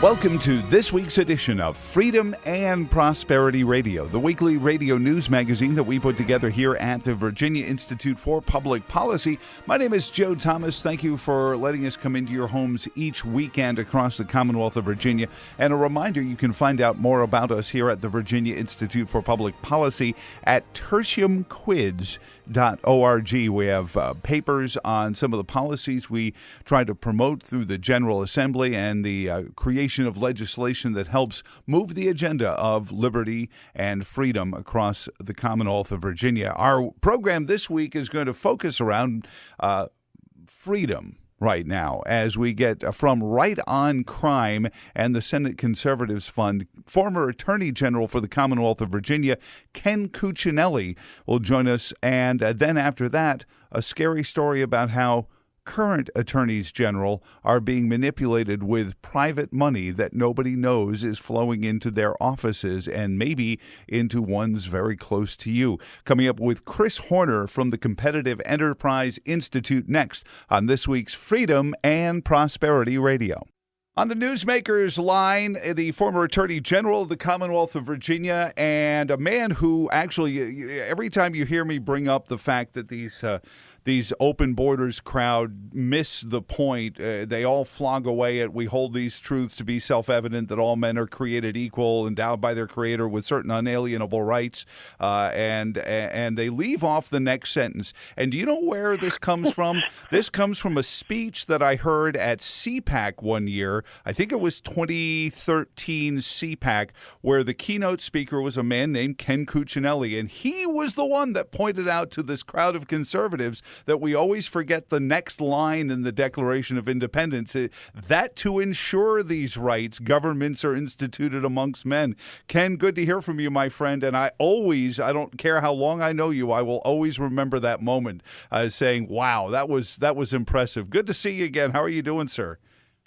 Welcome to this week's edition of Freedom and Prosperity Radio, the weekly radio news magazine that we put together here at the Virginia Institute for Public Policy. My name is Joe Thomas. Thank you for letting us come into your homes each weekend across the Commonwealth of Virginia. And a reminder, you can find out more about us here at the Virginia Institute for Public Policy at tertiumquids.org. We have papers on some of the policies we try to promote through the General Assembly and the creation of legislation that helps move the agenda of liberty and freedom across the Commonwealth of Virginia. Our program this week is going to focus around freedom right now as we get from Right on Crime and the Senate Conservatives Fund. Former Attorney General for the Commonwealth of Virginia, Ken Cuccinelli, will join us. And then after that, a scary story about how current attorneys general are being manipulated with private money that nobody knows is flowing into their offices and maybe into ones very close to you. Coming up with Chris Horner from the Competitive Enterprise Institute next on this week's Freedom and Prosperity Radio. On the Newsmakers line, the former Attorney General of the Commonwealth of Virginia and a man who actually, every time you hear me bring up the fact that these open borders crowd miss the point. They all flog away at, we hold these truths to be self-evident that all men are created equal, endowed by their Creator with certain unalienable rights, and they leave off the next sentence. And do you know where this comes from? This comes from a speech that I heard at CPAC one year. I think it was 2013 CPAC, where the keynote speaker was a man named Ken Cuccinelli, and he was the one that pointed out to this crowd of conservatives that we always forget the next line in the Declaration of Independence, that to ensure these rights, governments are instituted amongst men. Ken, good to hear from you, my friend. And I don't care how long I know you, I will always remember that moment saying, wow, that was impressive. Good to see you again. How are you doing, sir?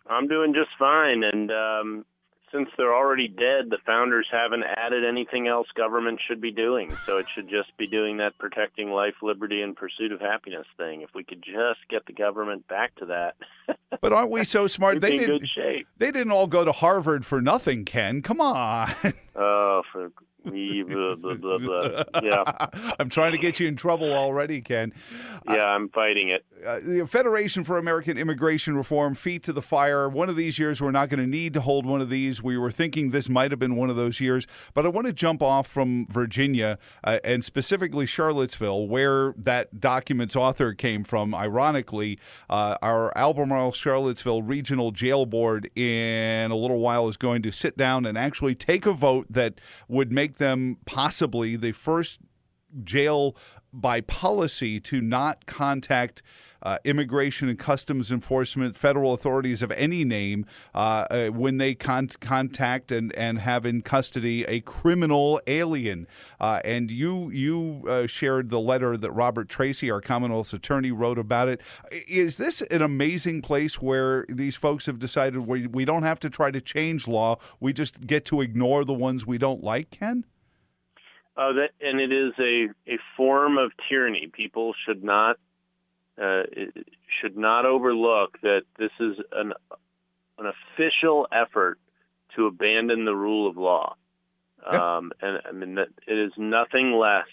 I'm doing just fine. And since they're already dead, the founders haven't added anything else government should be doing. So it should just be doing that protecting life, liberty, and pursuit of happiness thing. If we could just get the government back to that. But aren't we so smart? We'd be in good shape. They didn't all go to Harvard for nothing, Ken. Come on. Oh, for blah, blah, blah, blah. Yeah. I'm trying to get you in trouble already, Ken. Yeah, I'm fighting it. The Federation for American Immigration Reform, feet to the fire. One of these years, we're not going to need to hold one of these. We were thinking this might have been one of those years. But I want to jump off from Virginia and specifically Charlottesville, where that document's author came from. Ironically, our Albemarle Charlottesville Regional Jail Board in a little while is going to sit down and actually take a vote that would make them possibly the first jail by policy to not contact immigration and customs enforcement, federal authorities of any name, when they contact and have in custody a criminal alien. And you shared the letter that Robert Tracy, our Commonwealth's attorney, wrote about it. Is this an amazing place where these folks have decided we don't have to try to change law, we just get to ignore the ones we don't like, Ken? And it is a form of tyranny. People should not overlook that this is an official effort to abandon the rule of law. Yeah. And I mean, that it is nothing less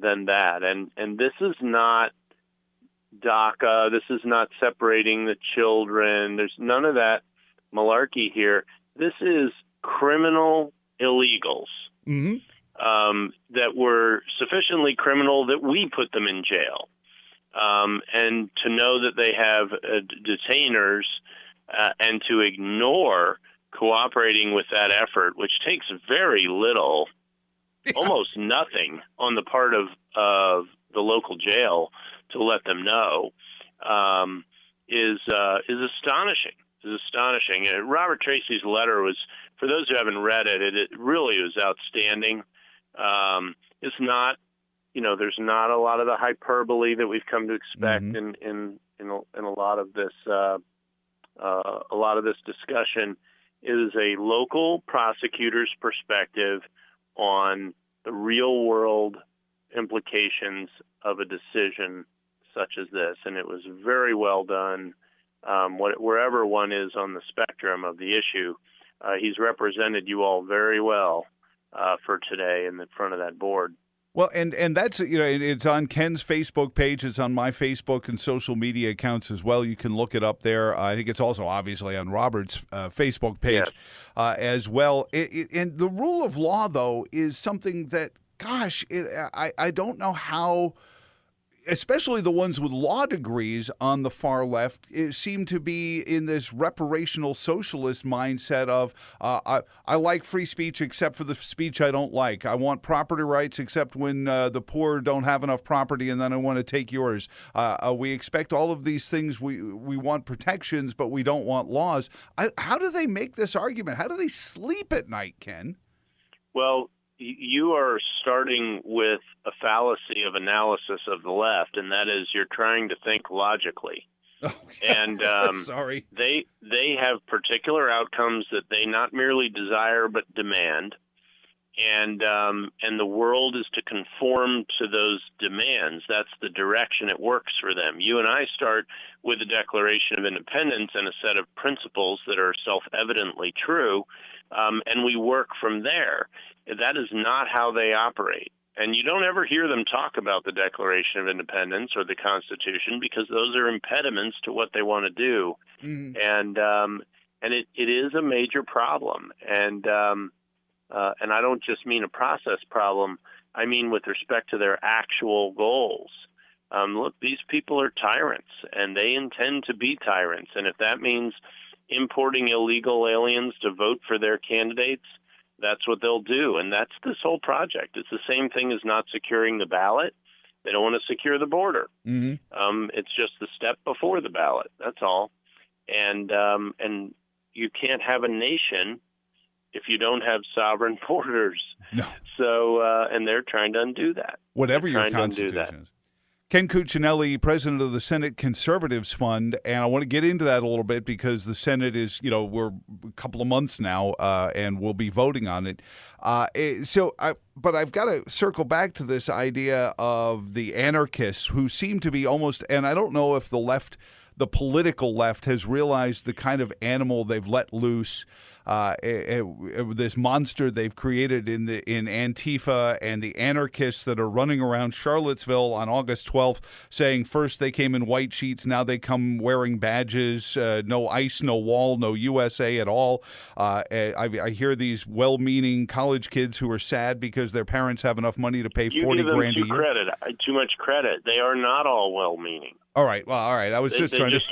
than that. And this is not DACA. This is not separating the children. There's none of that malarkey here. This is criminal illegals. Mm-hmm. That were sufficiently criminal that we put them in jail. And to know that they have detainers and to ignore cooperating with that effort, which takes very little, almost nothing on the part of the local jail to let them know, is astonishing. Is astonishing. Robert Tracy's letter was, for those who haven't read it, it really was outstanding. It's not, there's not a lot of the hyperbole that we've come to expect in a lot of this discussion. It is a local prosecutor's perspective on the real world implications of a decision such as this, and it was very well done. wherever one is on the spectrum of the issue, he's represented you all very well for today in the front of that board. Well, and that's, it's on Ken's Facebook page. It's on my Facebook and social media accounts as well. You can look it up there. I think it's also obviously on Robert's Facebook page as well. And the rule of law, though, is something that, gosh, I don't know how, especially the ones with law degrees on the far left, seem to be in this reparational socialist mindset of I like free speech except for the speech I don't like. I want property rights except when the poor don't have enough property, and then I want to take yours. We expect all of these things. We want protections, but we don't want laws. How do they make this argument? How do they sleep at night, Ken? Well, you are starting with a fallacy of analysis of the left, and that is you're trying to think logically. And sorry, they have particular outcomes that they not merely desire but demand, and the world is to conform to those demands. That's the direction it works for them. You and I start with a Declaration of Independence and a set of principles that are self-evidently true, and we work from there. That is not how they operate. And you don't ever hear them talk about the Declaration of Independence or the Constitution because those are impediments to what they want to do. Mm-hmm. And it is a major problem. And I don't just mean a process problem. I mean with respect to their actual goals. Look, these people are tyrants, and they intend to be tyrants. And if that means importing illegal aliens to vote for their candidates, that's what they'll do. And that's this whole project. It's the same thing as not securing the ballot. They don't want to secure the border. Mm-hmm. It's just the step before the ballot. That's all. And you can't have a nation if you don't have sovereign borders. No. So, and they're trying to undo that. Whatever your Constitution is. Ken Cuccinelli, president of the Senate Conservatives Fund, and I want to get into that a little bit because the Senate is, we're a couple of months now, and we'll be voting on it. But I've got to circle back to this idea of the anarchists who seem to be almost, and I don't know if the political left has realized the kind of animal they've let loose, this monster they've created in Antifa and the anarchists that are running around Charlottesville on August 12th saying first they came in white sheets, now they come wearing badges, no ICE, no wall, no USA at all. I hear these well-meaning college kids who are sad because their parents have enough money to pay $40,000 a year. You give them too much credit. They are not all well-meaning. All right. I was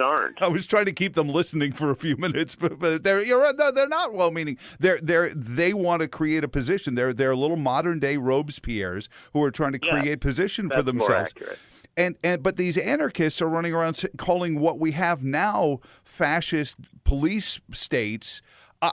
aren't. I was trying to keep them listening for a few minutes, but they're not well-meaning. They want to create a position. They're little modern-day Robespierres who are trying to create position for themselves. More accurate. But these anarchists are running around calling what we have now fascist police states.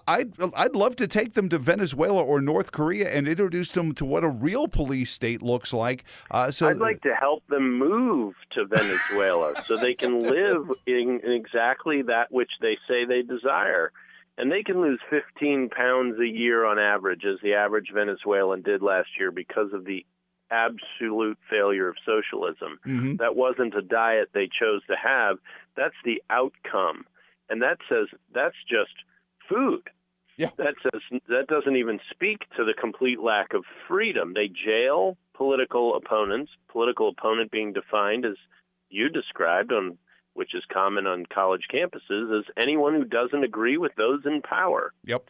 I'd love to take them to Venezuela or North Korea and introduce them to what a real police state looks like. I'd like to help them move to Venezuela so they can live in exactly that which they say they desire. And they can lose 15 pounds a year on average, as the average Venezuelan did last year, because of the absolute failure of socialism. Mm-hmm. That wasn't a diet they chose to have. That's the outcome. And that says that's just food. Yeah. That doesn't even speak to the complete lack of freedom. They jail political opponents, political opponent being defined as you described, which is common on college campuses, as anyone who doesn't agree with those in power. Yep.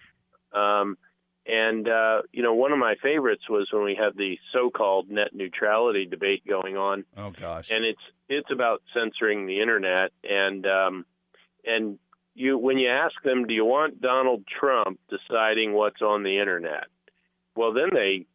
One of my favorites was when we had the so-called net neutrality debate going on. Oh gosh. And it's about censoring the internet, and when you ask them, do you want Donald Trump deciding what's on the internet? Well, then they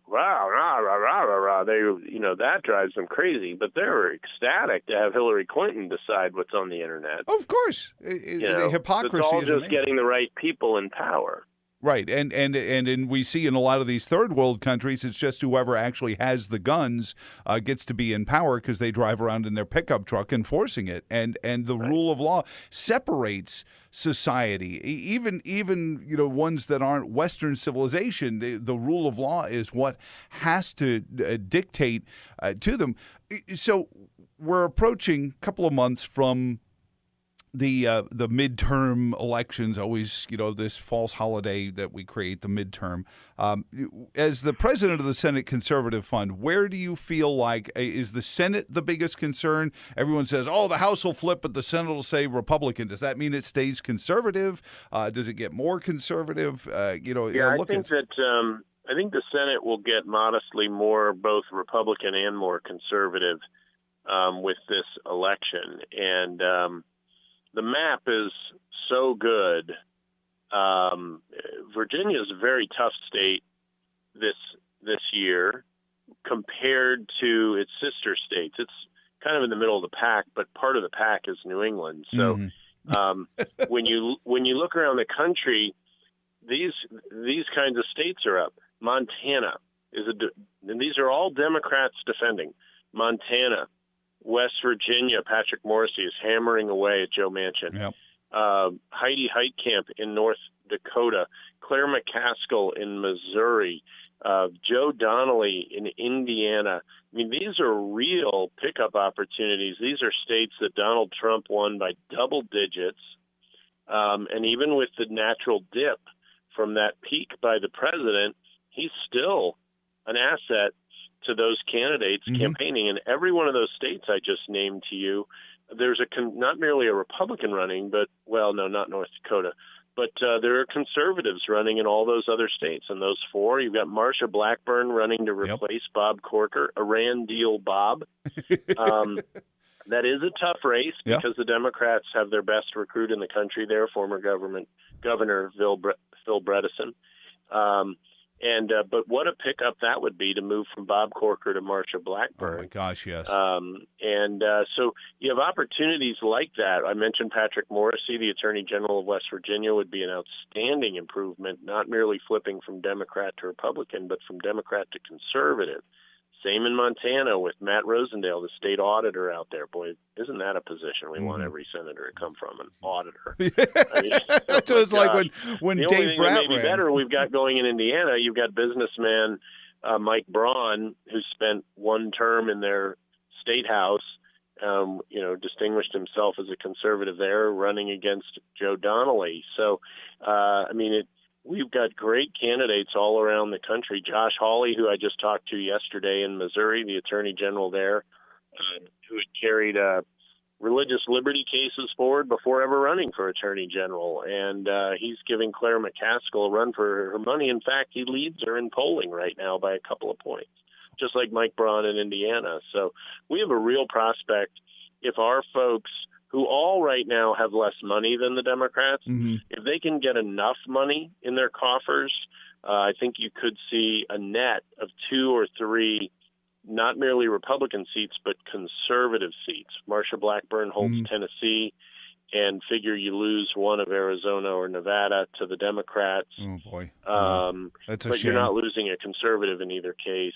rah, rah, rah, rah, rah, rah. That drives them crazy. But they're ecstatic to have Hillary Clinton decide what's on the internet. Of course, the hypocrisy. It's all is just amazing. Getting the right people in power. Right, and we see in a lot of these third world countries, it's just whoever actually has the guns gets to be in power because they drive around in their pickup truck enforcing it, and the rule of law separates society. Even ones that aren't Western civilization, the rule of law is what has to dictate to them. So we're approaching a couple of months from the midterm elections, always, this false holiday that we create, the midterm. As the president of the Senate Conservative Fund, where do you feel like is the Senate the biggest concern? Everyone says, "Oh, the House will flip, but the Senate will say Republican." Does that mean it stays conservative? Does it get more conservative? Yeah, I think the Senate will get modestly more, both Republican and more conservative, with this election, and the map is so good. Virginia is a very tough state this year compared to its sister states. It's kind of in the middle of the pack, but part of the pack is New England. So when you look around the country, these kinds of states are up. Montana and these are all Democrats defending. Montana, West Virginia, Patrick Morrissey is hammering away at Joe Manchin. Yep. Heidi Heitkamp in North Dakota, Claire McCaskill in Missouri, Joe Donnelly in Indiana. I mean, these are real pickup opportunities. These are states that Donald Trump won by double digits. And even with the natural dip from that peak by the president, he's still an asset to those candidates campaigning. In every one of those states I just named to you, there's not merely a Republican running, but, well, no, not North Dakota, but there are conservatives running in all those other states. And those four, you've got Marsha Blackburn running to replace Bob Corker, Iran Deal Bob. That is a tough race because the Democrats have their best recruit in the country there, former Governor Phil Bredesen. But what a pickup that would be to move from Bob Corker to Marsha Blackburn. Oh, my gosh, yes. So you have opportunities like that. I mentioned Patrick Morrissey, the Attorney General of West Virginia, would be an outstanding improvement, not merely flipping from Democrat to Republican, but from Democrat to conservative. Same in Montana with Matt Rosendale, the state auditor out there. Boy, isn't that a position we want every senator to come from, an auditor? I mean, so it's like when the Dave only thing Brat that may be ran. better we've got going in Indiana, you've got businessman Mike Braun, who spent one term in their state house, distinguished himself as a conservative there, running against Joe Donnelly. So, we've got great candidates all around the country. Josh Hawley, who I just talked to yesterday in Missouri, the attorney general there, who had carried religious liberty cases forward before ever running for attorney general. And he's giving Claire McCaskill a run for her money. In fact, he leads her in polling right now by a couple of points, just like Mike Braun in Indiana. So we have a real prospect if our folks, who all right now have less money than the Democrats, if they can get enough money in their coffers, I think you could see a net of 2 or 3, not merely Republican seats, but conservative seats. Marsha Blackburn holds Tennessee, and figure you lose one of Arizona or Nevada to the Democrats. Oh, boy. That's a but shame. You're not losing a conservative in either case,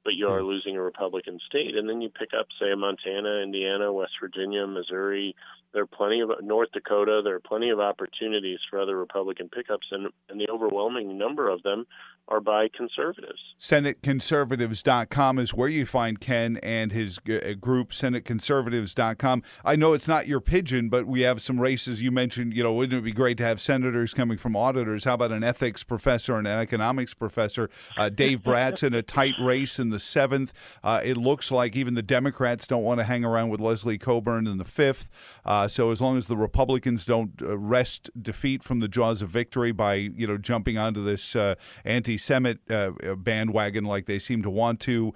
but you are losing a Republican state. And then you pick up, say, Montana, Indiana, West Virginia, Missouri. There are plenty of North Dakota. There are plenty of opportunities for other Republican pickups, and the overwhelming number of them are by conservatives. SenateConservatives.com is where you find Ken and his group, SenateConservatives.com. I know it's not your pigeon, but we have some races. You mentioned, wouldn't it be great to have senators coming from auditors? How about an ethics professor and an economics professor? Dave Brat's in a tight race in the 7th. It looks like even the Democrats don't want to hang around with Leslie Coburn in the 5th. So as long as the Republicans don't wrest defeat from the jaws of victory by, jumping onto this anti-Semite bandwagon like they seem to want to,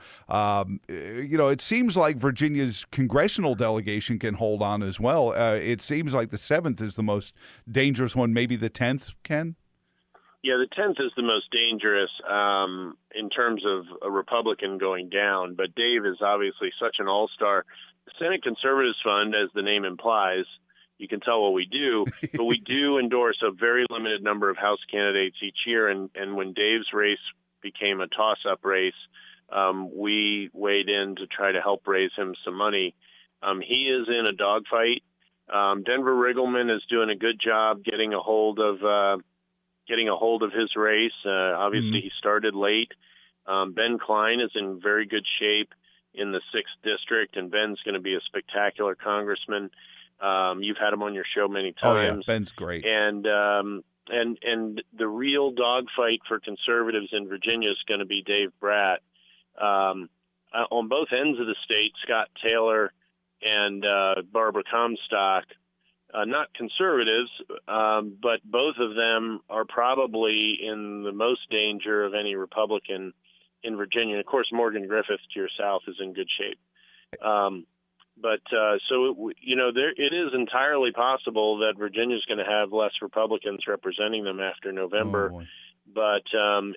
it seems like Virginia's congressional delegation can hold on as well. It seems like the 7th is the most dangerous one, maybe the 10th, Ken? Yeah, the 10th is the most dangerous in terms of a Republican going down, but Dave is obviously such an all-star. The Senate Conservatives Fund, as the name implies, you can tell what we do, but we do endorse a very limited number of House candidates each year, and when Dave's race became a toss-up race, we weighed in to try to help raise him some money. He is in a dogfight. Denver Riggleman is doing a good job getting a hold of his race. Obviously, he started late. Ben Klein is in very good shape in the 6th district, and Ben's going to be a spectacular congressman. You've had him on your show many Oh yeah, times. Ben's great. And the real dogfight for conservatives in Virginia is going to be Dave Bratt. On both ends of the state, Scott Taylor and Barbara Comstock, not conservatives, but both of them are probably in the most danger of any Republican in Virginia. And of course, Morgan Griffith to your south is in good shape. It is entirely possible that Virginia is going to have less Republicans representing them after November. Oh, but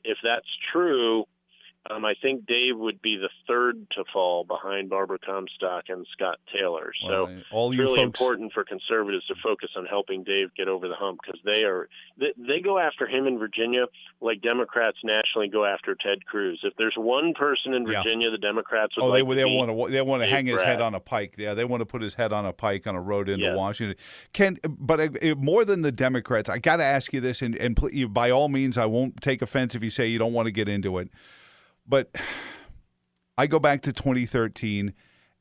if that's true, I think Dave would be the third to fall behind Barbara Comstock and Scott Taylor. So it's really important for conservatives to focus on helping Dave get over the hump, because they go after him in Virginia like Democrats nationally go after Ted Cruz. If there's one person in Virginia the Democrats would they want to hang his head on a pike. Yeah, they want to put his head on a pike on a road into Washington. But more than the Democrats, I got to ask you this, and by all means, I won't take offense if you say you don't want to get into it. But I go back to 2013,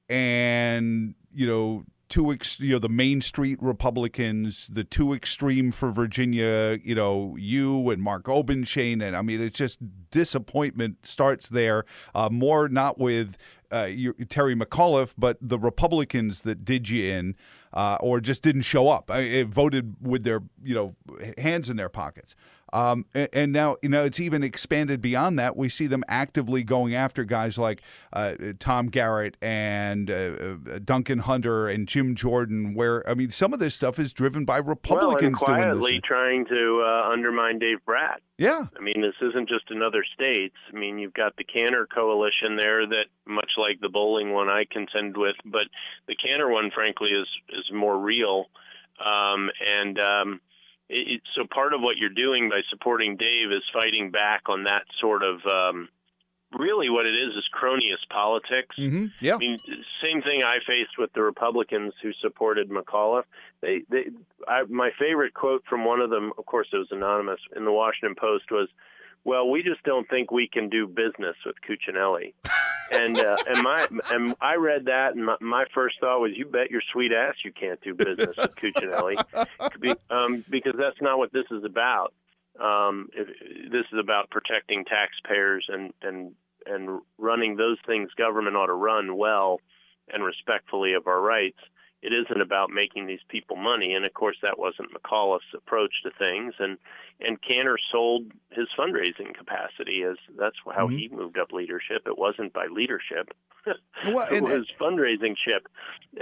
and the Main Street Republicans, the two extreme for Virginia, you and Mark Obenchain, and I mean, it's just disappointment starts there. More not with Terry McAuliffe, but the Republicans that did you in, or just didn't show up. Voted with their hands in their pockets. And now, it's even expanded beyond that. We see them actively going after guys like Tom Garrett and Duncan Hunter and Jim Jordan, where, I mean, some of this stuff is driven by Republicans and quietly doing this. Trying to undermine Dave Bratt. Yeah. I mean, this isn't just in other states. I mean, you've got the Cantor coalition there that, much like the bowling one I contend with, but the Cantor one, frankly, is more real. So part of what you're doing by supporting Dave is fighting back on that sort of really what it is cronyist politics. Mm-hmm. Yeah. I mean, same thing I faced with the Republicans who supported McAuliffe. My favorite quote from one of them, of course it was anonymous, in the Washington Post was, "Well, we just don't think we can do business with Cuccinelli." And I read that, and my first thought was, you bet your sweet ass you can't do business with Cuccinelli, because that's not what this is about. This is about protecting taxpayers and running those things government ought to run well and respectfully of our rights. It isn't about making these people money, and of course that wasn't McAuliffe's approach to things. And Cantor sold his fundraising capacity as that's how he moved up leadership. It wasn't by leadership; it was fundraising ship.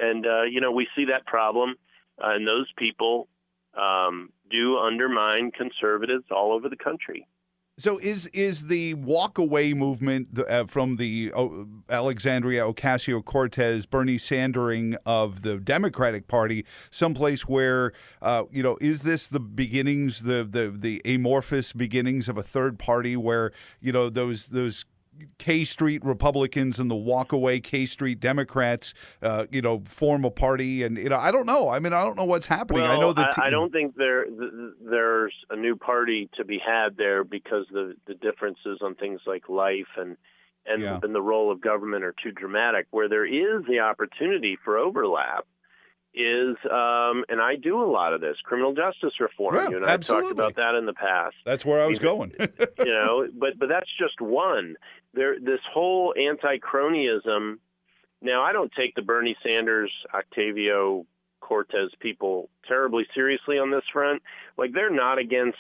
And we see that problem, and those people do undermine conservatives all over the country. So is the walk-away movement from the Alexandria Ocasio-Cortez, Bernie Sandering of the Democratic Party someplace where, is this the beginnings, the amorphous beginnings of a third party where, those K Street Republicans and the walk-away K Street Democrats, form a party, and I don't know. I mean, I don't know what's happening. Well, I know that I don't think there's a new party to be had there, because the differences on things like life and the role of government are too dramatic. Where there is the opportunity for overlap is, and I do a lot of this, criminal justice reform. Yeah, you and I have talked about that in the past. That's where I was going. But that's just one. This whole anti-cronyism. Now, I don't take the Bernie Sanders, Octavio Cortez people terribly seriously on this front. Like, they're not against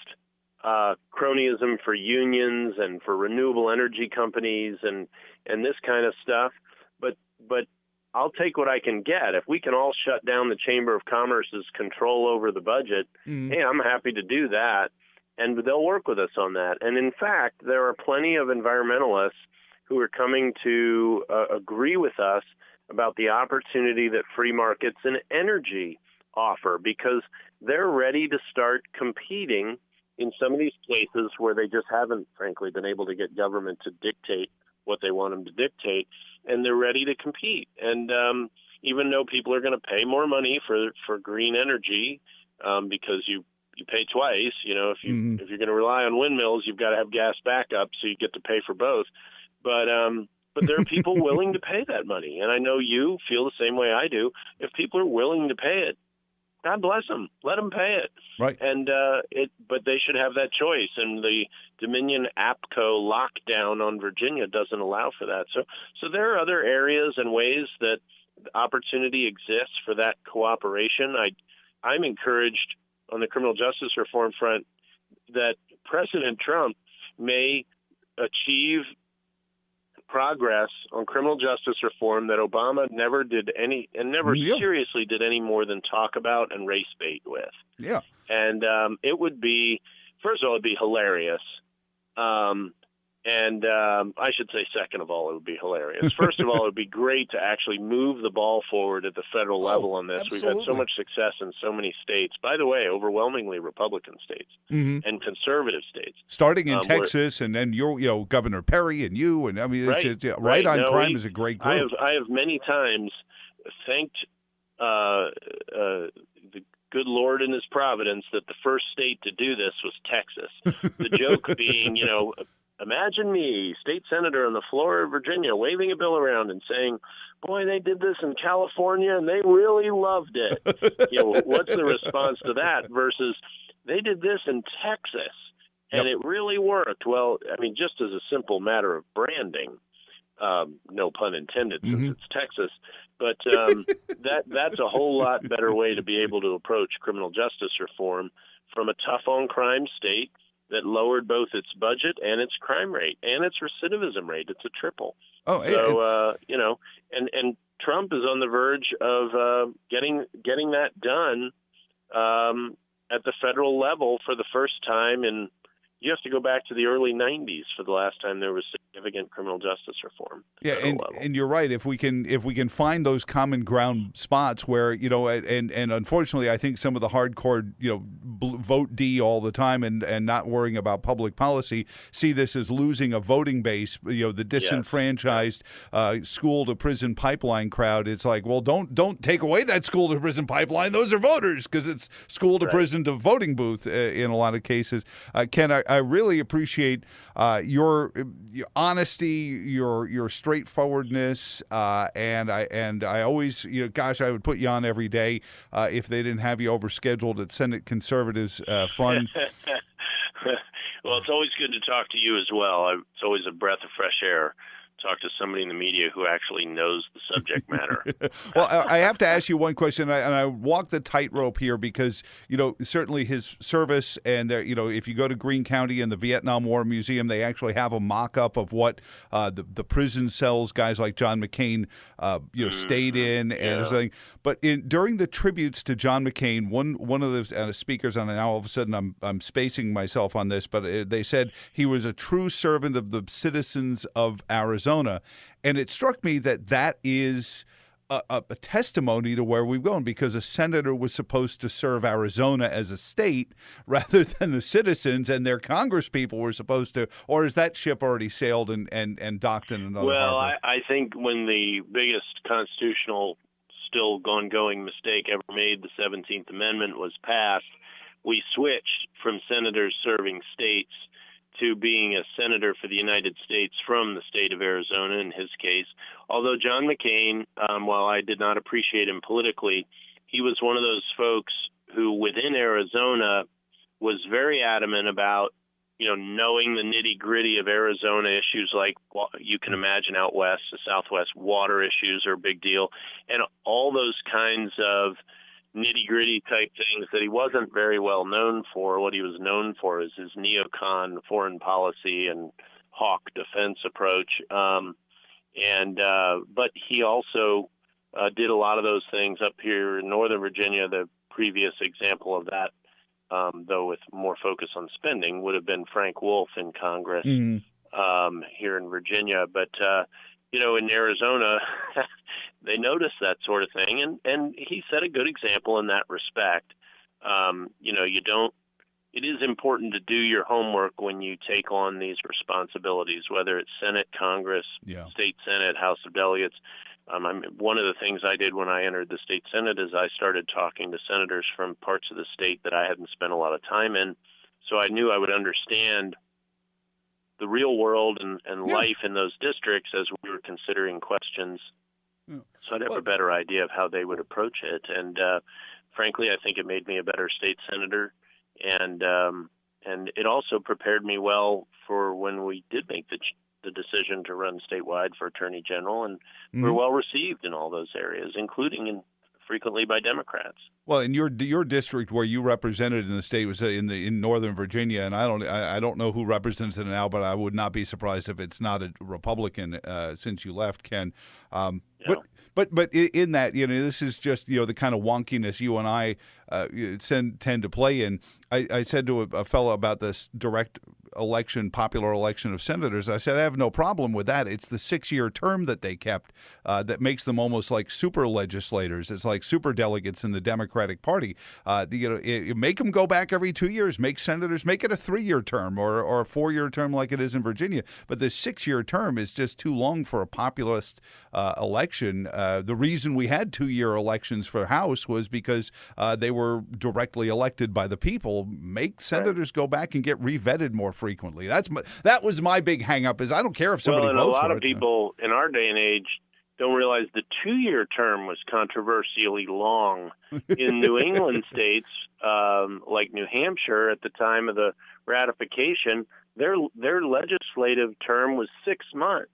cronyism for unions and for renewable energy companies and this kind of stuff. But I'll take what I can get. If we can all shut down the Chamber of Commerce's control over the budget, hey, I'm happy to do that. And they'll work with us on that. And in fact, there are plenty of environmentalists who are coming to agree with us about the opportunity that free markets in energy offer, because they're ready to start competing in some of these places where they just haven't, frankly, been able to get government to dictate what they want them to dictate, and they're ready to compete. And even though people are going to pay more money for green energy, because you pay twice, if you're going to rely on windmills, you've got to have gas backup, so you get to pay for both. But there are people willing to pay that money, and I know you feel the same way I do. If people are willing to pay it, God bless them. Let them pay it. Right. And but they should have that choice. And the Dominion APCO lockdown on Virginia doesn't allow for that. So there are other areas and ways that opportunity exists for that cooperation. I'm encouraged on the criminal justice reform front that President Trump may achieve progress on criminal justice reform that Obama never did any and never seriously did any more than talk about and race bait with. Yeah. And it would be, first of all, it'd be hilarious. I should say, second of all, it would be hilarious. First of all, it would be great to actually move the ball forward at the federal level on this. Absolutely. We've had so much success in so many states. By the way, overwhelmingly Republican states and conservative states. Starting in Texas, and then Governor Perry and you, and I mean, Right on Crime is a great group. I have many times thanked the good Lord in His providence that the first state to do this was Texas. The joke being, imagine me, state senator on the floor of Virginia, waving a bill around and saying, boy, they did this in California and they really loved it. What's the response to that versus they did this in Texas and it really worked? Well, I mean, just as a simple matter of branding, no pun intended since it's Texas, but that's a whole lot better way to be able to approach criminal justice reform from a tough-on-crime state that lowered both its budget and its crime rate and its recidivism rate. It's a triple. And Trump is on the verge of getting that done at the federal level for the first time. And you have to go back to the early 90s for the last time there was significant criminal justice reform. Yeah, and you're right. If we can find those common ground spots where and unfortunately, I think some of the hardcore vote D all the time and not worrying about public policy see this as losing a voting base. The disenfranchised school to prison pipeline crowd. It's like, well, don't take away that school to prison pipeline. Those are voters because it's school to prison to voting booth in a lot of cases. Ken, I really appreciate your honesty, your straightforwardness, and I always, I would put you on every day if they didn't have you overscheduled at Senate Conservatives Fund. Well, it's always good to talk to you as well. It's always a breath of fresh air. Talk to somebody in the media who actually knows the subject matter. Well, I have to ask you one question, and I walk the tightrope here because, certainly his service and there, if you go to Greene County and the Vietnam War Museum, they actually have a mock-up of what the prison cells guys like John McCain, stayed in and everything. But during the tributes to John McCain, one of the speakers on it, now all of a sudden I'm spacing myself on this, but they said he was a true servant of the citizens of Arizona. And it struck me that is a testimony to where we've gone, because a senator was supposed to serve Arizona as a state rather than the citizens, and their congresspeople were supposed to. Or is that ship already sailed and docked in another harbor? I think when the biggest constitutional still ongoing mistake ever made, the 17th Amendment, was passed, we switched from senators serving states to being a senator for the United States from the state of Arizona in his case. Although John McCain, while I did not appreciate him politically, he was one of those folks who within Arizona was very adamant about, knowing the nitty-gritty of Arizona issues like you can imagine out west, the Southwest, water issues are a big deal, and all those kinds of nitty-gritty type things that he wasn't very well known for. What he was known for is his neocon foreign policy and hawk defense approach. But he also did a lot of those things up here in Northern Virginia. The previous example of that, though with more focus on spending, would have been Frank Wolf in Congress here in Virginia. But in Arizona, they notice that sort of thing, and he set a good example in that respect. It is important to do your homework when you take on these responsibilities, whether it's Senate, Congress, State Senate, House of Delegates. One of the things I did when I entered the state Senate is I started talking to senators from parts of the state that I hadn't spent a lot of time in, so I knew I would understand the real world and life in those districts as we were considering questions. So I'd have a better idea of how they would approach it. And frankly, I think it made me a better state senator, and it also prepared me well for when we did make the decision to run statewide for attorney general, and we're well received in all those areas, including frequently by Democrats. Well, in your district where you represented in the state was in Northern Virginia, and I don't know who represents it now, but I would not be surprised if it's not a Republican since you left, Ken. But in that, this is just the kind of wonkiness you and I tend to play in. I said to a fellow about this direct election, popular election of senators, I said, I have no problem with that. It's the 6-year term that they kept that makes them almost like super legislators. It's like super delegates in the Democratic Party. Make them go back every 2 years. Make senators, make it a 3-year term or a 4-year term like it is in Virginia. But the 6-year term is just too long for a populist election. The reason we had 2-year elections for House was because they were directly elected by the people. Make senators go back and get revetted more frequently. That was my big hang-up. Is I don't care if somebody votes for it. Well, and a lot of people in our day and age don't realize the 2-year term was controversially long in New England states, like New Hampshire at the time of the ratification. Their legislative term was 6 months,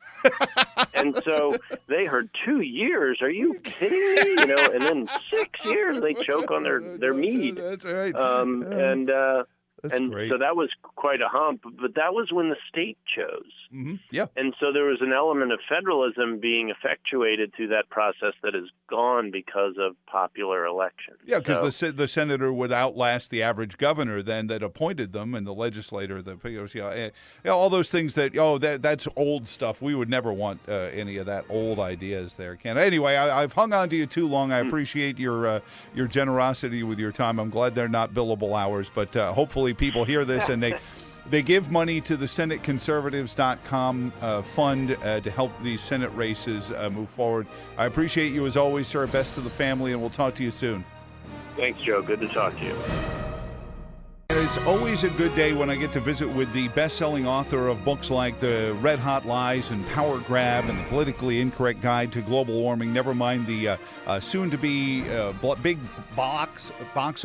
and so they heard 2 years. Are you kidding me? And then 6 years they choke on their meat. That's right. That's great. So that was quite a hump, but that was when the state chose. Mm-hmm. Yeah. And so there was an element of federalism being effectuated through that process that is gone because of popular elections. Yeah, because the senator would outlast the average governor then that appointed them, and the legislator, all those things that's old stuff. We would never want any of that old ideas there, Ken. Anyway, I've hung on to you too long. I appreciate your generosity with your time. I'm glad they're not billable hours, but hopefully people hear this and they give money to the SenateConservatives.com fund to help these Senate races move forward. I appreciate you as always, sir. Best to the family, and we'll talk to you soon. Thanks, Joe. Good to talk to you. It's always a good day when I get to visit with the best-selling author of books like The Red Hot Lies and Power Grab and The Politically Incorrect Guide to Global Warming, never mind the soon-to-be big box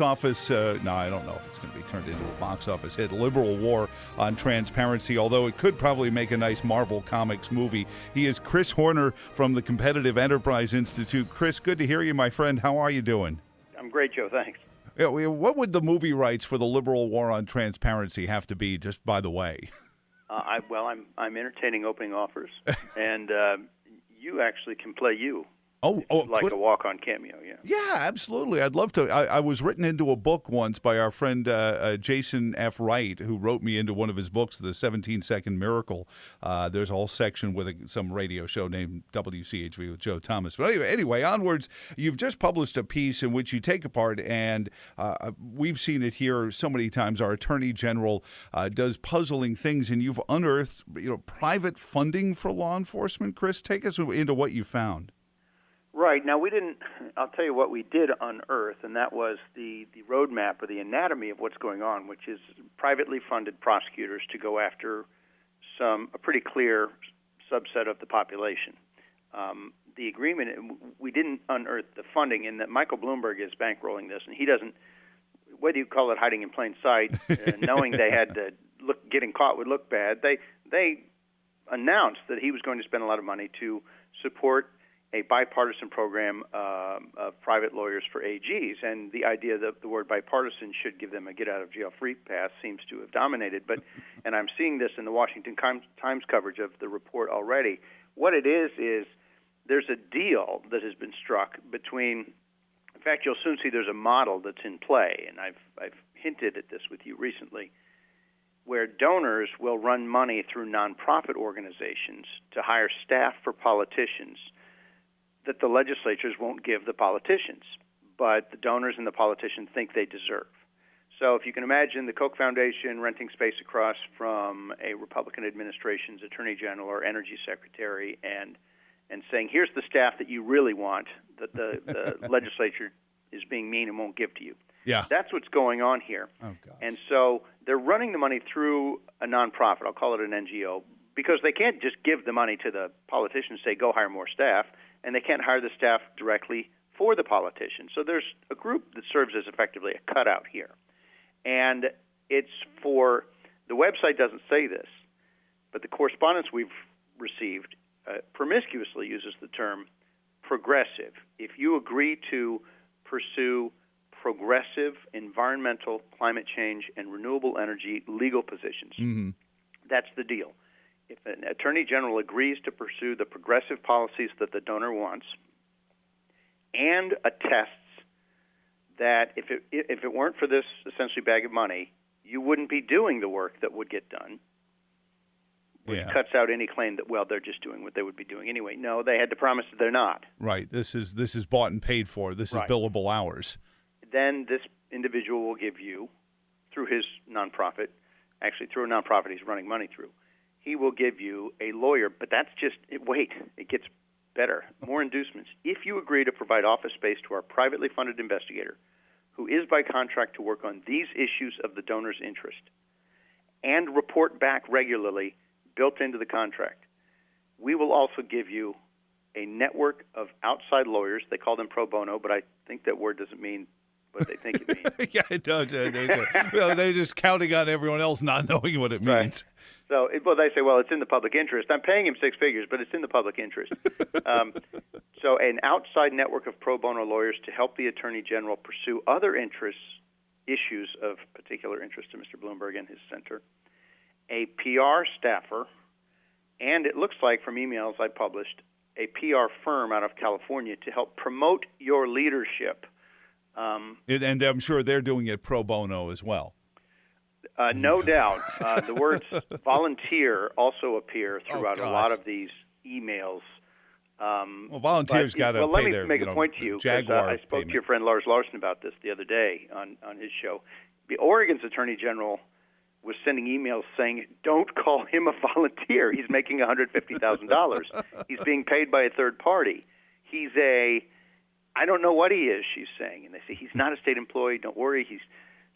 office, no, I don't know if it's going to be turned into a box office hit, Liberal War on Transparency, although it could probably make a nice Marvel Comics movie. He is Chris Horner from the Competitive Enterprise Institute. Chris, good to hear you, my friend. How are you doing? I'm great, Joe. Thanks. Yeah, what would the movie rights for the Liberal War on Transparency have to be, just by the way? I'm entertaining opening offers, and you actually can play you. Oh, like a walk-on cameo, yeah. Yeah, absolutely. I'd love to. I was written into a book once by our friend Jason F. Wright, who wrote me into one of his books, The 17-Second Miracle. There's a whole section with some radio show named WCHV with Joe Thomas. But anyway, onwards, you've just published a piece in which you take apart, and we've seen it here so many times. Our Attorney General does puzzling things, and you've unearthed private funding for law enforcement. Chris, take us into what you found. Right. Now, I'll tell you what we did unearth, and that was the roadmap or the anatomy of what's going on, which is privately funded prosecutors to go after a pretty clear subset of the population. The agreement, we didn't unearth the funding, in that Michael Bloomberg is bankrolling this, and he doesn't, whether you call it hiding in plain sight, knowing they had to getting caught would look bad, they announced that he was going to spend a lot of money to support a bipartisan program of private lawyers for AGs, and the idea that the word bipartisan should give them a get-out-of-jail-free pass seems to have dominated. And I'm seeing this in the Washington Times coverage of the report already. What it is there's a deal that has been struck between. In fact, you'll soon see there's a model that's in play, and I've hinted at this with you recently, where donors will run money through nonprofit organizations to hire staff for politicians that the legislatures won't give the politicians, but the donors and the politicians think they deserve. So if you can imagine the Koch Foundation renting space across from a Republican administration's attorney general or energy secretary and saying, here's the staff that you really want, that the legislature is being mean and won't give to you. Yeah. That's what's going on here. Oh, gosh. And so they're running the money through a nonprofit, I'll call it an NGO, because they can't just give the money to the politicians and say, go hire more staff. And they can't hire the staff directly for the politicians. So there's a group that serves as effectively a cutout here. And it's for, the website doesn't say this, but the correspondence we've received promiscuously uses the term progressive. If you agree to pursue progressive environmental, climate change, and renewable energy legal positions, that's the deal. If an attorney general agrees to pursue the progressive policies that the donor wants and attests that if it weren't for this essentially bag of money, you wouldn't be doing the work that would get done, which cuts out any claim that, well, they're just doing what they would be doing anyway. No, they had to promise that they're not. Right. This is bought and paid for. This is billable hours. Then this individual will give you, through his nonprofit, actually through a nonprofit he's running money through, he will give you a lawyer, but that's just, wait, it gets better. More inducements. If you agree to provide office space to our privately funded investigator, who is by contract to work on these issues of the donor's interest, and report back regularly, built into the contract, we will also give you a network of outside lawyers. They call them pro bono, but I think that word doesn't mean what they think it means. Yeah, it does. They're just counting on everyone else not knowing what it means. Right. So, they say, well, it's in the public interest. I'm paying him six figures, but it's in the public interest. So an outside network of pro bono lawyers to help the Attorney General pursue other issues of particular interest to Mr. Bloomberg and his center, a PR staffer, and it looks like from emails I published, a PR firm out of California to help promote your leadership. And I'm sure they're doing it pro bono as well. No doubt. The words volunteer also appear throughout a lot of these emails. Well, volunteers got to pay let me their, make a point to you. Jaguar I spoke payment. to your friend Lars Larson about this the other day on his show. Oregon's Attorney General was sending emails saying, don't call him a volunteer. He's making $150,000. He's being paid by a third party. He's I don't know what he is, she's saying. And they say, he's not a state employee. Don't worry.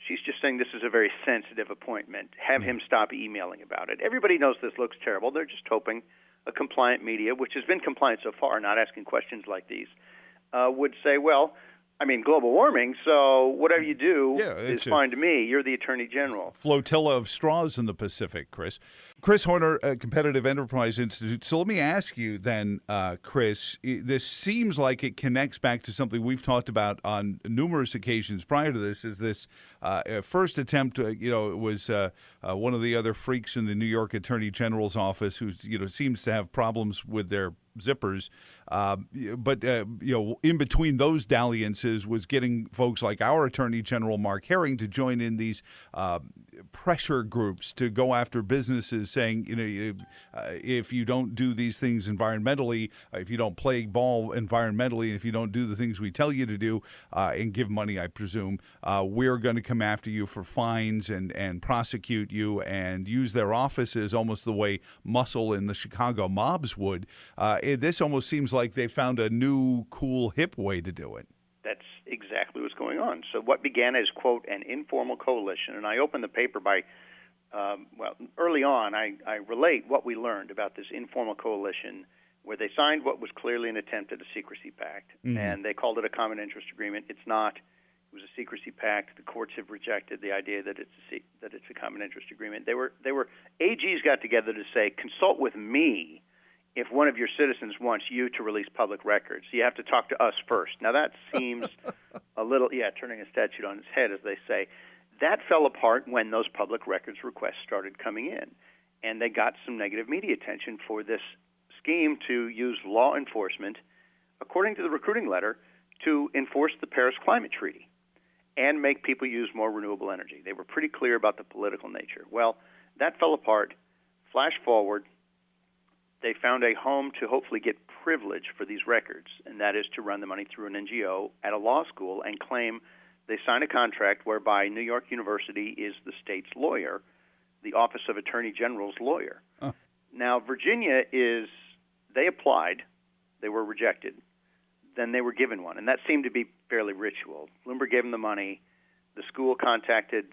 She's just saying this is a very sensitive appointment. Have him stop emailing about it. Everybody knows this looks terrible. They're just hoping a compliant media, which has been compliant so far, not asking questions like these, would say, well, I mean, global warming, so whatever you do is fine to me. You're the Attorney General. Flotilla of straws in the Pacific, Chris. Chris Horner, Competitive Enterprise Institute. So let me ask you then, Chris, this seems like it connects back to something we've talked about on numerous occasions prior to this, is this first attempt, it was one of the other freaks in the New York Attorney General's office who, seems to have problems with their zippers. But in between those dalliances was getting folks like our Attorney General, Mark Herring, to join in these pressure groups to go after businesses saying, if you don't do these things environmentally, if you don't play ball environmentally, and if you don't do the things we tell you to do and give money, I presume, we're going to come after you for fines and prosecute you and use their offices almost the way muscle in the Chicago mobs would. This almost seems like they found a new, cool, hip way to do it. That's exactly what's going on. So what began as, quote, an informal coalition, and I opened the paper by, early on, I relate what we learned about this informal coalition where they signed what was clearly an attempt at a secrecy pact, and they called it a common interest agreement. It's not. It was a secrecy pact. The courts have rejected the idea that it's a common interest agreement. They were AGs got together to say, consult with me if one of your citizens wants you to release public records. You have to talk to us first. Now, that seems a little, turning a statute on its head, as they say. That fell apart when those public records requests started coming in, and they got some negative media attention for this scheme to use law enforcement, according to the recruiting letter, to enforce the Paris Climate Treaty and make people use more renewable energy. They were pretty clear about the political nature. Well, that fell apart. Flash forward, they found a home to hopefully get privilege for these records, and that is to run the money through an NGO at a law school and claim they signed a contract whereby New York University is the state's lawyer, the Office of Attorney General's lawyer. Now, Virginia they applied, they were rejected, then they were given one, and that seemed to be fairly ritual. Bloomberg gave them the money. The school contacted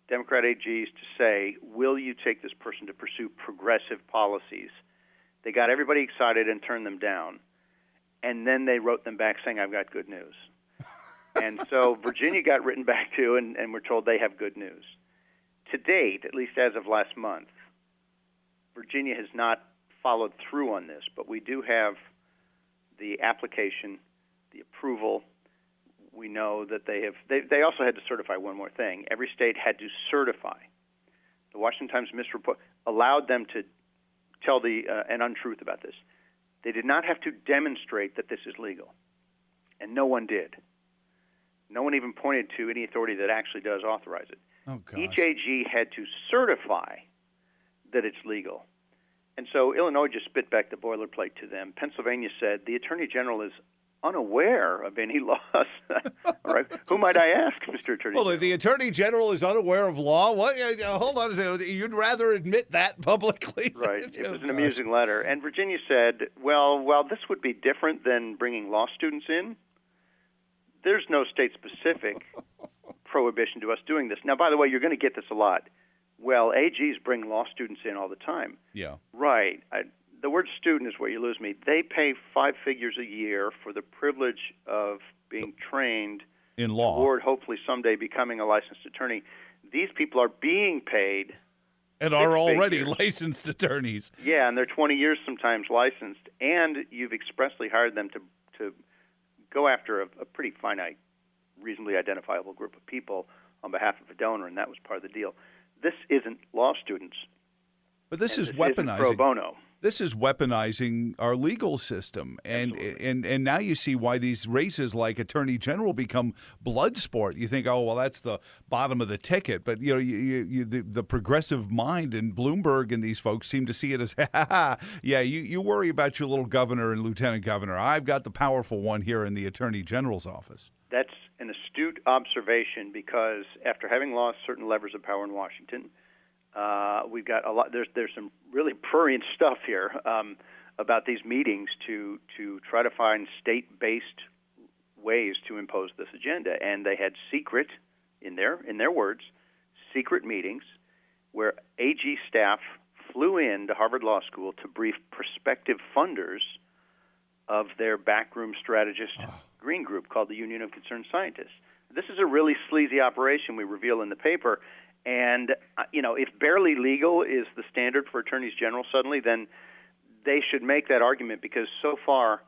Democrat AGs to say, will you take this person to pursue progressive policies? They got everybody excited and turned them down. and then they wrote them back saying, I've got good news. And so Virginia got written back to, and we're told they have good news. To date, at least as of last month, Virginia has not followed through on this, but we do have the application, the approval. We know that they also had to certify one more thing. Every state had to certify. The Washington Times misreport allowed them to tell an untruth about this. They did not have to demonstrate that this is legal, and no one did. No one even pointed to any authority that actually does authorize it. Oh, gosh. Each AG had to certify that it's legal. And so Illinois just spit back the boilerplate to them. Pennsylvania said the Attorney General is unaware of any laws. All right. Who might I ask, Mr. Attorney General? Well, the Attorney General is unaware of law. What? Hold on a second. You'd rather admit that publicly? Right. It was an amusing letter. And Virginia said, well, this would be different than bringing law students in. There's no state-specific prohibition to us doing this. Now, by the way, you're going to get this a lot. Well, AGs bring law students in all the time. Yeah. Right. The word student is where you lose me. They pay 5 figures a year for the privilege of being trained in law, toward hopefully someday becoming a licensed attorney. These people are being paid and are already figures. Licensed attorneys. Yeah, and they're 20 years sometimes licensed, and you've expressly hired them to go after a pretty finite, reasonably identifiable group of people on behalf of a donor, and that was part of the deal. This isn't law students. But this is isn't weaponizing. pro bono. This is weaponizing our legal system, and now you see why these races like Attorney General become blood sport. You think, oh well, that's the bottom of the ticket, but the progressive mind in Bloomberg and these folks seem to see it as, yeah, you worry about your little governor and lieutenant governor. I've got the powerful one here in the Attorney General's office. That's an astute observation because after having lost certain levers of power in Washington. We've got a lot. There's some really prurient stuff here about these meetings to try to find state-based ways to impose this agenda, and they had secret, in their words, secret meetings where AG staff flew in to Harvard Law School to brief prospective funders of their backroom strategist green group called the Union of Concerned Scientists. This is a really sleazy operation we reveal in the paper. And, if barely legal is the standard for attorneys general suddenly, then they should make that argument because so far,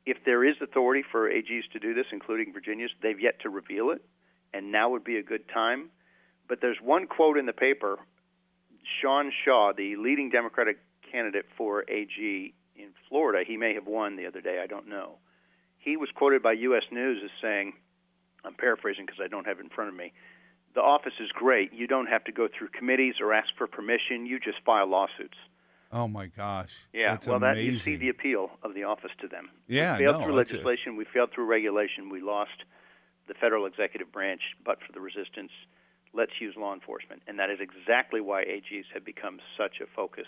if there is authority for AGs to do this, including Virginia's, they've yet to reveal it, and now would be a good time. But there's one quote in the paper, Sean Shaw, the leading Democratic candidate for AG in Florida, he may have won the other day, I don't know. He was quoted by U.S. News as saying, I'm paraphrasing because I don't have it in front of me, the office is great. You don't have to go through committees or ask for permission. You just file lawsuits. Oh, my gosh. Yeah, that's well, amazing. you see the appeal of the office to them. Yeah, we failed through legislation. We failed through regulation. We lost the federal executive branch, but for the resistance, let's use law enforcement. And that is exactly why AGs have become such a focus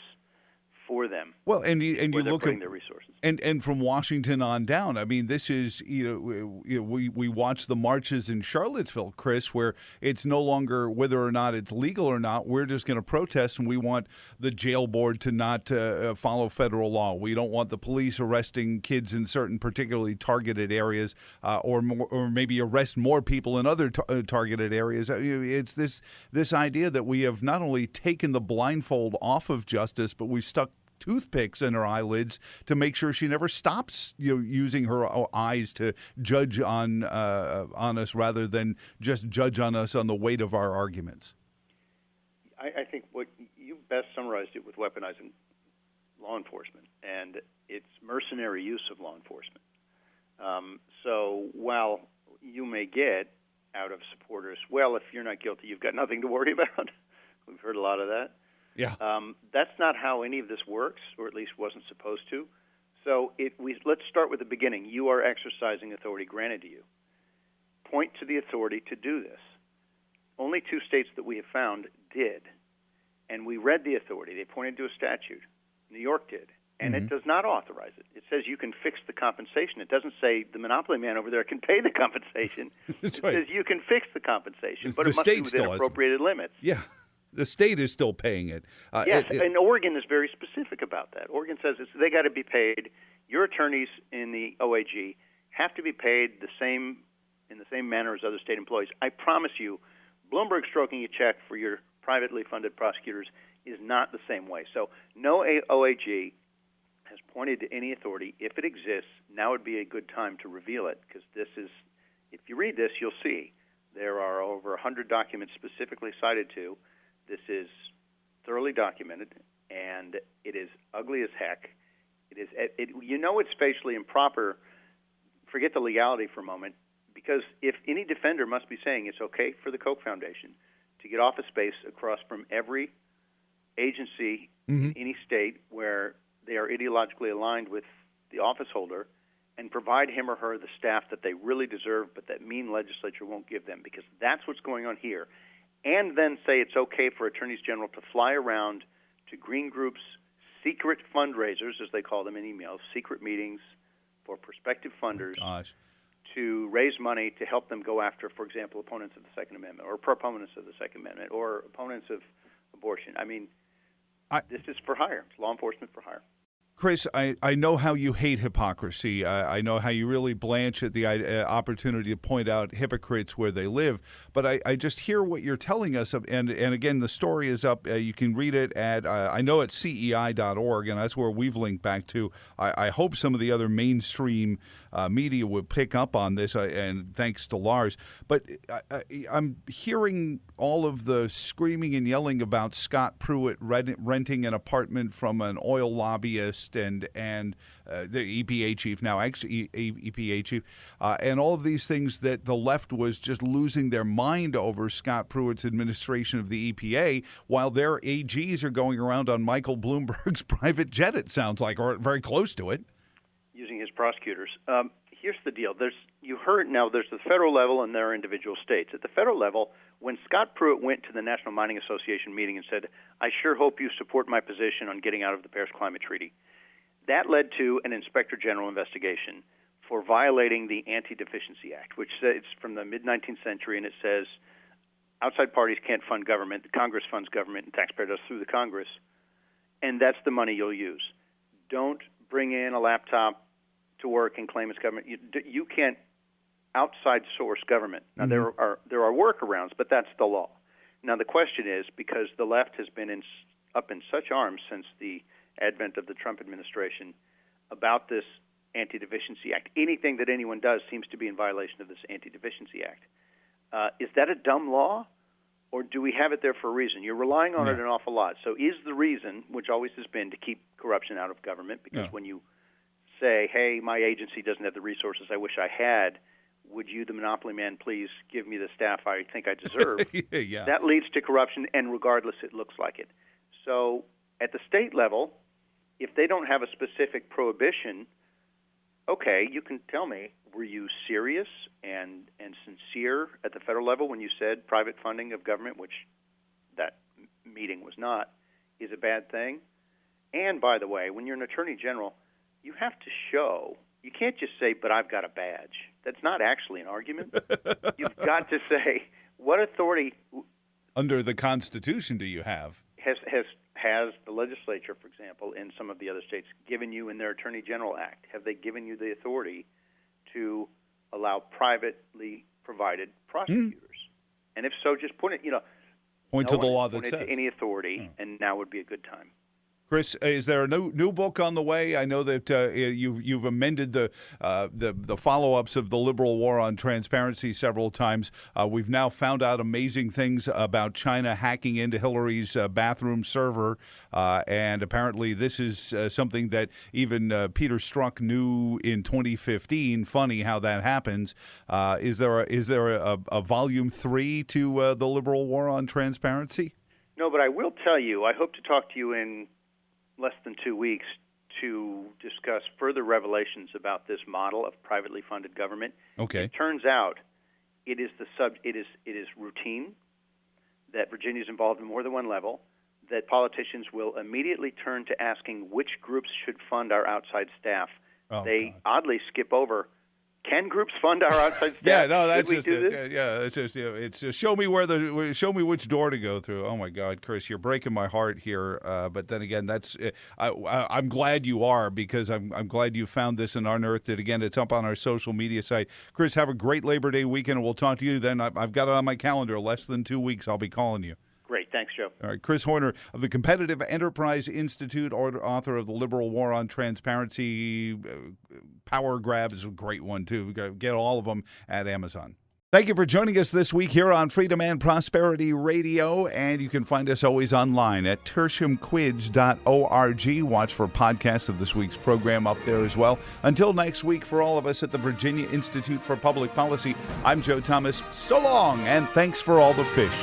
for them. Well, and you look at their resources, and from Washington on down. I mean, this is we watch the marches in Charlottesville, Chris, where it's no longer whether or not it's legal or not. We're just going to protest, and we want the jail board to not follow federal law. We don't want the police arresting kids in certain particularly targeted areas, or maybe arrest more people in other targeted areas. It's this idea that we have not only taken the blindfold off of justice, but we've stuck toothpicks in her eyelids to make sure she never stops using her eyes to judge on us rather than just judge on us on the weight of our arguments. I think what you best summarized it with weaponizing law enforcement and its mercenary use of law enforcement. So while you may get out of supporters, well, if you're not guilty, you've got nothing to worry about. We've heard a lot of that. Yeah. That's not how any of this works, or at least wasn't supposed to. So let's start with the beginning. You are exercising authority granted to you. Point to the authority to do this. Only 2 states that we have found did. And we read the authority. They pointed to a statute. New York did. And it does not authorize it. It says you can fix the compensation. It doesn't say the monopoly man over there can pay the compensation. That's it right. says you can fix the compensation, but the it must be state within still appropriated limits. Yeah. The state is still paying it. Yes, and Oregon is very specific about that. Oregon says they got to be paid. Your attorneys in the OAG have to be paid in the same manner as other state employees. I promise you, Bloomberg stroking a check for your privately funded prosecutors is not the same way. So no OAG has pointed to any authority. If it exists, now would be a good time to reveal it, because this is, if you read this, you'll see there are over 100 documents specifically cited to. This is thoroughly documented, and it is ugly as heck. It's facially improper. Forget the legality for a moment, because if any defender must be saying it's okay for the Koch Foundation to get office space across from every agency in any state where they are ideologically aligned with the office holder and provide him or her the staff that they really deserve, but that mean legislature won't give them, because that's what's going on here, and then say it's okay for attorneys general to fly around to green groups' secret fundraisers, as they call them in emails, secret meetings for prospective funders to raise money to help them go after, for example, opponents of the Second Amendment or proponents of the Second Amendment or opponents of abortion. I mean, this is for hire. It's law enforcement for hire. Chris, I know how you hate hypocrisy. I know how you really blanch at the opportunity to point out hypocrites where they live. But I just hear what you're telling us. And again, the story is up. You can read it at, I know it's CEI.org, and that's where we've linked back to. I hope some of the other mainstream media would pick up on this, and thanks to Lars. But I'm hearing all of the screaming and yelling about Scott Pruitt renting an apartment from an oil lobbyist and the EPA chief, now ex-EPA chief, and all of these things that the left was just losing their mind over Scott Pruitt's administration of the EPA, while their AGs are going around on Michael Bloomberg's private jet, it sounds like, or very close to it. Using his prosecutors. Here's the deal. There's the federal level and there are individual states. At the federal level, when Scott Pruitt went to the National Mining Association meeting and said, I sure hope you support my position on getting out of the Paris Climate Treaty, that led to an Inspector General investigation for violating the Anti-Deficiency Act, which it's from the mid-19th century, and it says outside parties can't fund government. The Congress funds government, and taxpayer does through the Congress, and that's the money you'll use. Don't bring in a laptop to work and claim it's government. You can't outside source government. Now, there are workarounds, but that's the law. Now, the question is, because the left has been up in such arms since the advent of the Trump administration about this Anti-Deficiency Act, anything that anyone does seems to be in violation of this Anti-Deficiency Act. Is that a dumb law, or do we have it there for a reason? You're relying on it an awful lot. So is the reason, which always has been, to keep corruption out of government? Because when you say, hey, my agency doesn't have the resources I wish I had, would you, the monopoly man, please give me the staff I think I deserve? That leads to corruption, and regardless, it looks like it. So at the state level, if they don't have a specific prohibition, okay, you can tell me, were you serious and sincere at the federal level when you said private funding of government, which that meeting was not, is a bad thing? And by the way, when you're an attorney general, you have to show. You can't just say, but I've got a badge. That's not actually an argument. You've got to say, what authority under the Constitution do you have? Has the legislature, for example, in some of the other states, given you in their Attorney General Act, have they given you the authority to allow privately provided prosecutors? And if so, just point to the law that says. To any authority, and now would be a good time. Chris, is there a new book on the way? I know that you've amended the follow-ups of the liberal war on transparency several times. We've now found out amazing things about China hacking into Hillary's bathroom server, and apparently this is something that even Peter Strzok knew in 2015. Funny how that happens. Is there a volume 3 to the liberal war on transparency? No, but I will tell you. I hope to talk to you in less than 2 weeks to discuss further revelations about this model of privately funded government. Okay. It turns out it is routine, that Virginia is involved in more than one level, that politicians will immediately turn to asking which groups should fund our outside staff. They oddly skip over can groups fund our outside staff? Yeah, no, that's Should we just do it. this? Yeah, it's just show me which door to go through. Oh my God, Chris, you're breaking my heart here. But then again, I'm glad you are, because I'm glad you found this and unearthed it. Again, it's up on our social media site. Chris, have a great Labor Day weekend, and we'll talk to you then. I've got it on my calendar. Less than 2 weeks, I'll be calling you. Great. Thanks, Joe. All right, Chris Horner of the Competitive Enterprise Institute, author of The Liberal War on Transparency. Power Grab is a great one, too. Get all of them at Amazon. Thank you for joining us this week here on Freedom and Prosperity Radio, and you can find us always online at tertiumquids.org. Watch for podcasts of this week's program up there as well. Until next week, for all of us at the Virginia Institute for Public Policy, I'm Joe Thomas. So long, and thanks for all the fish.